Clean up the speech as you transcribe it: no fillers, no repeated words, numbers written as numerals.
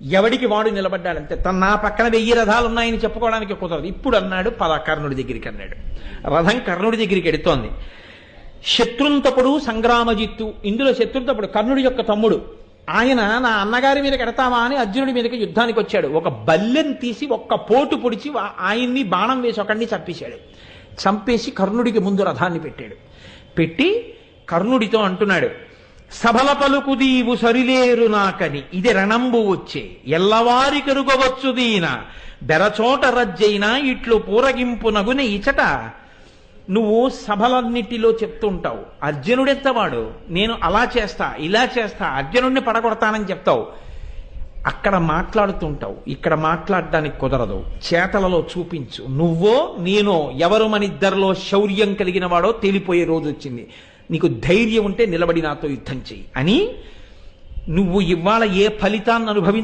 ఎవడికి వాడు నిలబడ్డాడంతే. నా పక్కన 1000 రథాలు ఉన్నాయని చెప్పుకోవడానికి కుదరదు. ఇప్పుడు అన్నాడు, పద కర్ణుడి దగ్గరికి అన్నాడు. రథం కర్ణుడి దగ్గరికి ఎడుతోంది. శత్రుంతపుడు సంగ్రామజిత్తు, ఇందులో శత్రుంతపుడు కర్ణుడి యొక్క తమ్ముడు. ఆయన నా అన్నగారి మీదకి ఎడతావా అని అర్జునుడి మీదకి యుద్ధానికి వచ్చాడు. ఒక బల్లెం తీసి ఒక్క పోటు పొడిచి ఆయన్ని బాణం వేసి ఒకడిని చంపేశాడు. చంపేసి కర్ణుడికి ముందు రథాన్ని పెట్టాడు. పెట్టి కర్ణుడితో అంటున్నాడు, సభల పలుకు దీవు సరిలేరు నాకని ఇది రణంబు వచ్చే ఎల్లవారి కరుగవచ్చు దీన బెరచోట రజ్జైనా ఇట్లు పూరగింపు నగున ఇచట. నువ్వు సభలన్నిటిలో చెప్తుంటావు, అర్జునుడెత్తవాడు, నేను అలా చేస్తా ఇలా చేస్తా అర్జునుడిని పడగొడతానని చెప్తావు. అక్కడ మాట్లాడుతుంటావు, ఇక్కడ మాట్లాడడానికి కుదరదు. చేతలలో చూపించు. నువ్వో నేనో ఎవరు మన ఇద్దరిలో శౌర్యం కలిగిన వాడో తేలిపోయే రోజు వచ్చింది. నీకు ధైర్యం ఉంటే నిలబడి నాతో యుద్ధం చెయ్యి అని. నువ్వు ఇవాళ ఏ ఫలితాన్ని